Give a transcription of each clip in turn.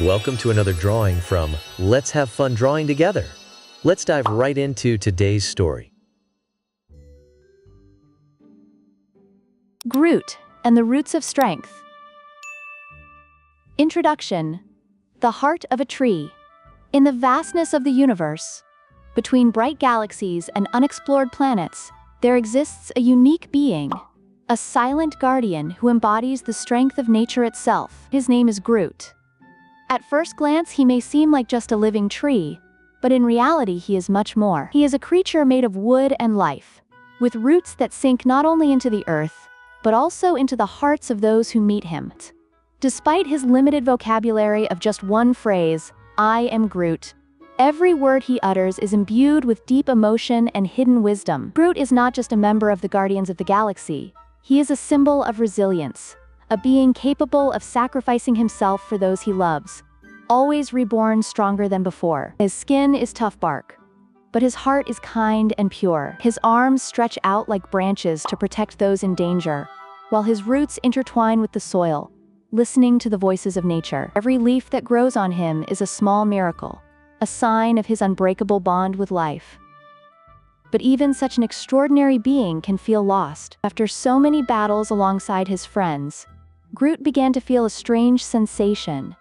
Welcome to another drawing from Let's Have Fun Drawing Together. Let's dive right into today's story. Groot and the Roots of Strength. Introduction. The heart of a tree. In the vastness of the universe, between bright galaxies and unexplored planets, there exists a unique being, a silent guardian who embodies the strength of nature itself. His name is Groot. At first glance, he may seem like just a living tree, but in reality he is much more. He is a creature made of wood and life, with roots that sink not only into the earth, but also into the hearts of those who meet him. Despite his limited vocabulary of just one phrase, "I am Groot," every word he utters is imbued with deep emotion and hidden wisdom. Groot is not just a member of the Guardians of the Galaxy. He is a symbol of resilience, a being capable of sacrificing himself for those he loves, always reborn stronger than before. His skin is tough bark, but his heart is kind and pure. His arms stretch out like branches to protect those in danger, while his roots intertwine with the soil, listening to the voices of nature. Every leaf that grows on him is a small miracle, a sign of his unbreakable bond with life. But even such an extraordinary being can feel lost. After so many battles alongside his friends, Groot began to feel a strange sensation,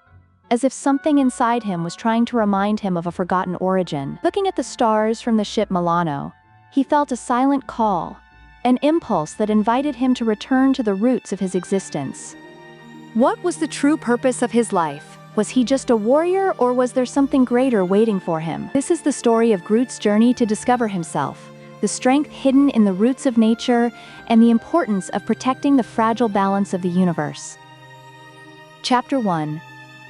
as if something inside him was trying to remind him of a forgotten origin. Looking at the stars from the ship Milano, he felt a silent call, an impulse that invited him to return to the roots of his existence. What was the true purpose of his life? Was he just a warrior, or was there something greater waiting for him? This is the story of Groot's journey to discover himself, the strength hidden in the roots of nature, and the importance of protecting the fragile balance of the universe. Chapter 1.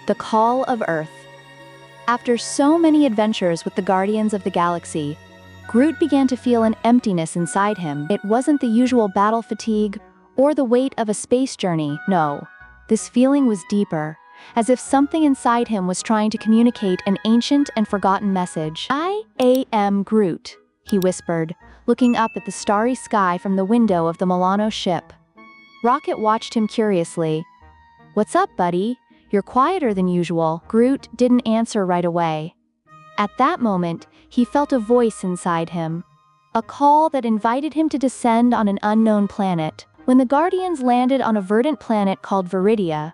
The Call of Earth. After so many adventures with the Guardians of the Galaxy, Groot began to feel an emptiness inside him. It wasn't the usual battle fatigue or the weight of a space journey, no. This feeling was deeper, as if something inside him was trying to communicate an ancient and forgotten message. "I am Groot," he whispered, looking up at the starry sky from the window of the Milano ship. Rocket watched him curiously. "What's up, buddy? You're quieter than usual." Groot didn't answer right away. At that moment, he felt a voice inside him, a call that invited him to descend on an unknown planet. When the Guardians landed on a verdant planet called Viridia,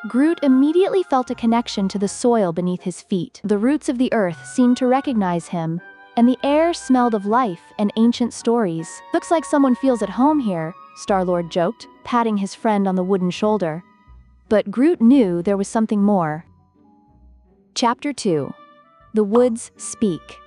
Groot immediately felt a connection to the soil beneath his feet. The roots of the earth seemed to recognize him, and the air smelled of life and ancient stories. "Looks like someone feels at home here," Star-Lord joked, patting his friend on the wooden shoulder. But Groot knew there was something more. Chapter 2. The Woods Speak.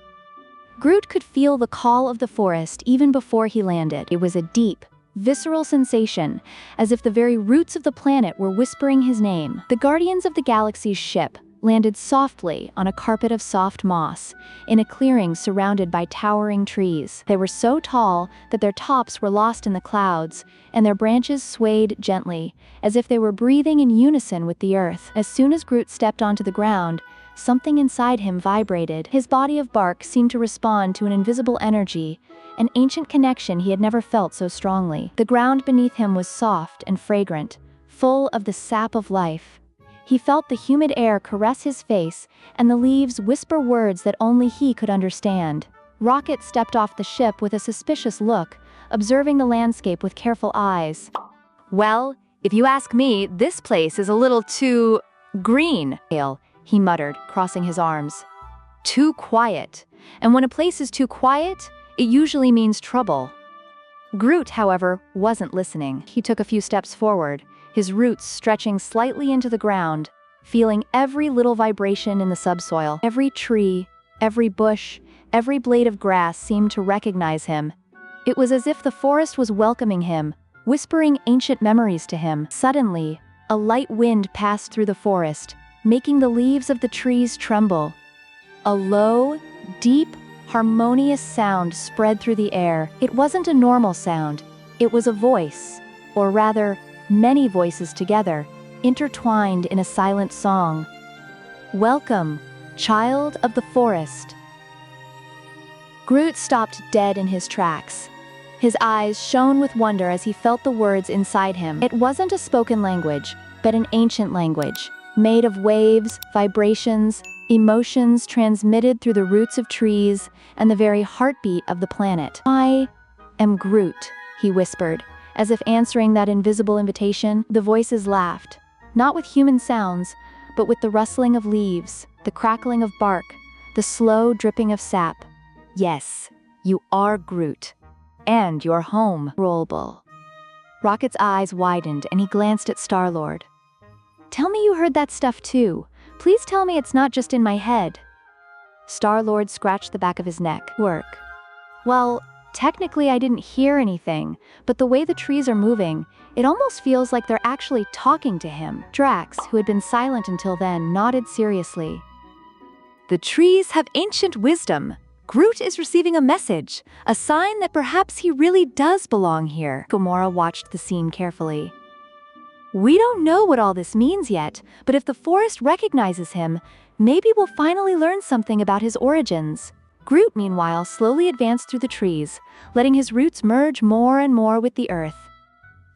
Groot could feel the call of the forest even before he landed. It was a deep, visceral sensation, as if the very roots of the planet were whispering his name. The Guardians of the Galaxy's ship landed softly on a carpet of soft moss, in a clearing surrounded by towering trees. They were so tall that their tops were lost in the clouds, and their branches swayed gently, as if they were breathing in unison with the earth. As soon as Groot stepped onto the ground, something inside him vibrated. His body of bark seemed to respond to an invisible energy, an ancient connection he had never felt so strongly. The ground beneath him was soft and fragrant, full of the sap of life. He felt the humid air caress his face, and the leaves whisper words that only he could understand. Rocket stepped off the ship with a suspicious look, observing the landscape with careful eyes. "Well, if you ask me, this place is a little too green," he muttered, crossing his arms. "Too quiet. And when a place is too quiet, it usually means trouble." Groot, however, wasn't listening. He took a few steps forward, his roots stretching slightly into the ground, feeling every little vibration in the subsoil. Every tree, every bush, every blade of grass seemed to recognize him. It was as if the forest was welcoming him, whispering ancient memories to him. Suddenly, a light wind passed through the forest, making the leaves of the trees tremble. A low, deep, harmonious sound spread through the air. It wasn't a normal sound. It was a voice, or rather, many voices together, intertwined in a silent song. "Welcome, child of the forest." Groot stopped dead in his tracks. His eyes shone with wonder as he felt the words inside him. It wasn't a spoken language, but an ancient language, made of waves, vibrations, emotions transmitted through the roots of trees, and the very heartbeat of the planet. "I am Groot," he whispered, as if answering that invisible invitation. The voices laughed, not with human sounds, but with the rustling of leaves, the crackling of bark, the slow dripping of sap. "Yes, you are Groot. And you're home." Rollable. Rocket's eyes widened and he glanced at Star-Lord. "Tell me you heard that stuff too. Please tell me it's not just in my head." Star-Lord scratched the back of his neck. "Work. Well, technically I didn't hear anything, but the way the trees are moving, it almost feels like they're actually talking to him." Drax, who had been silent until then, nodded seriously. "The trees have ancient wisdom. Groot is receiving a message, a sign that perhaps he really does belong here." Gamora watched the scene carefully. "We don't know what all this means yet, but if the forest recognizes him, maybe we'll finally learn something about his origins." Groot, meanwhile, slowly advanced through the trees, letting his roots merge more and more with the earth.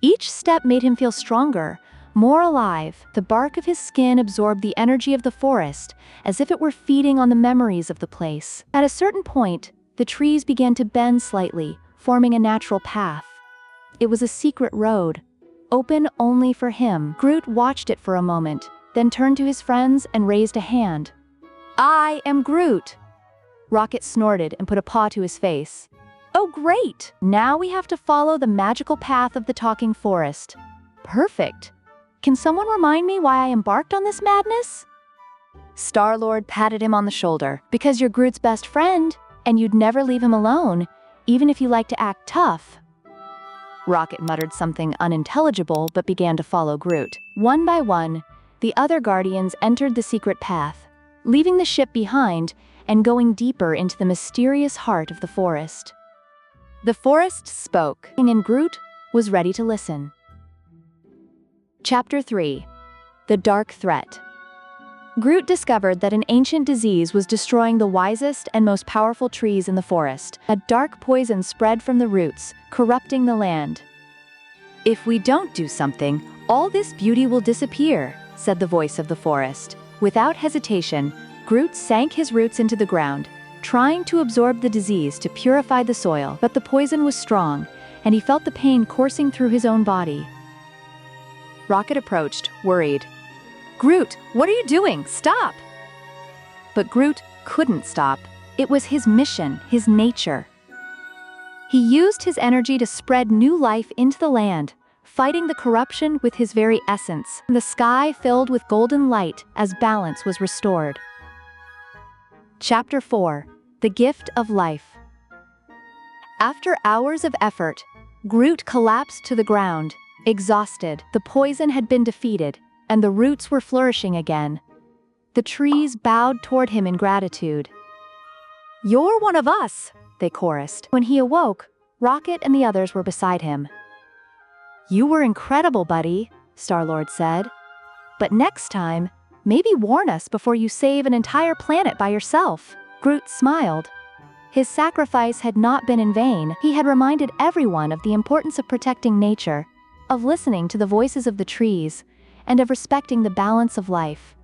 Each step made him feel stronger, more alive. The bark of his skin absorbed the energy of the forest, as if it were feeding on the memories of the place. At a certain point, the trees began to bend slightly, forming a natural path. It was a secret road, open only for him. Groot watched it for a moment, then turned to his friends and raised a hand. "I am Groot." Rocket snorted and put a paw to his face. "Oh, great! Now we have to follow the magical path of the talking forest." "Perfect. Can someone remind me why I embarked on this madness?" Star-Lord patted him on the shoulder. "Because you're Groot's best friend, and you'd never leave him alone, even if you like to act tough." Rocket muttered something unintelligible but began to follow Groot. One by one, the other Guardians entered the secret path, leaving the ship behind and going deeper into the mysterious heart of the forest. The forest spoke, and Groot was ready to listen. Chapter 3. The Dark Threat. Groot discovered that an ancient disease was destroying the wisest and most powerful trees in the forest. A dark poison spread from the roots, corrupting the land. "If we don't do something, all this beauty will disappear," said the voice of the forest. Without hesitation, Groot sank his roots into the ground, trying to absorb the disease to purify the soil, but the poison was strong, and he felt the pain coursing through his own body. Rocket approached, worried. "Groot, what are you doing? Stop!" But Groot couldn't stop. It was his mission, his nature. He used his energy to spread new life into the land, fighting the corruption with his very essence. The sky filled with golden light as balance was restored. Chapter 4. The Gift of Life. After hours of effort, Groot collapsed to the ground, exhausted. The poison had been defeated, and the roots were flourishing again. The trees bowed toward him in gratitude. "You're one of us," they chorused. When he awoke, Rocket and the others were beside him. "You were incredible, buddy," Star-Lord said. "But next time, maybe warn us before you save an entire planet by yourself." Groot smiled. His sacrifice had not been in vain. He had reminded everyone of the importance of protecting nature, of listening to the voices of the trees, and of respecting the balance of life.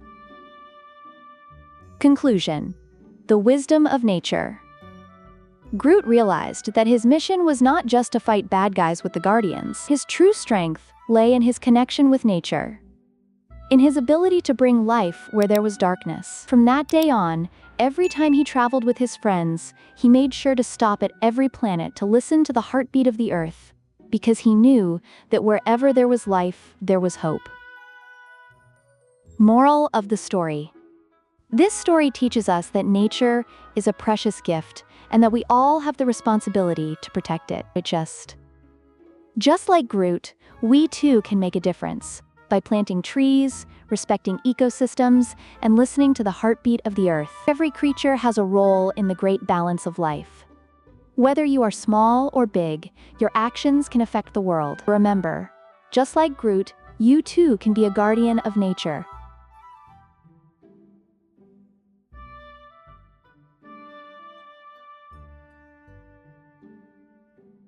Conclusion. The wisdom of nature. Groot realized that his mission was not just to fight bad guys with the Guardians. His true strength lay in his connection with nature, in his ability to bring life where there was darkness. From that day on, every time he traveled with his friends, he made sure to stop at every planet to listen to the heartbeat of the earth, because he knew that wherever there was life, there was hope. Moral of the story. This story teaches us that nature is a precious gift and that we all have the responsibility to protect it. Just like Groot, we too can make a difference by planting trees, respecting ecosystems, and listening to the heartbeat of the earth. Every creature has a role in the great balance of life. Whether you are small or big, your actions can affect the world. Remember, just like Groot, you too can be a guardian of nature.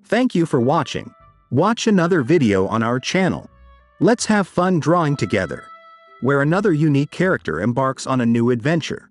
Thank you for watching. Watch another video on our channel. Let's have fun drawing together. where another unique character embarks on a new adventure.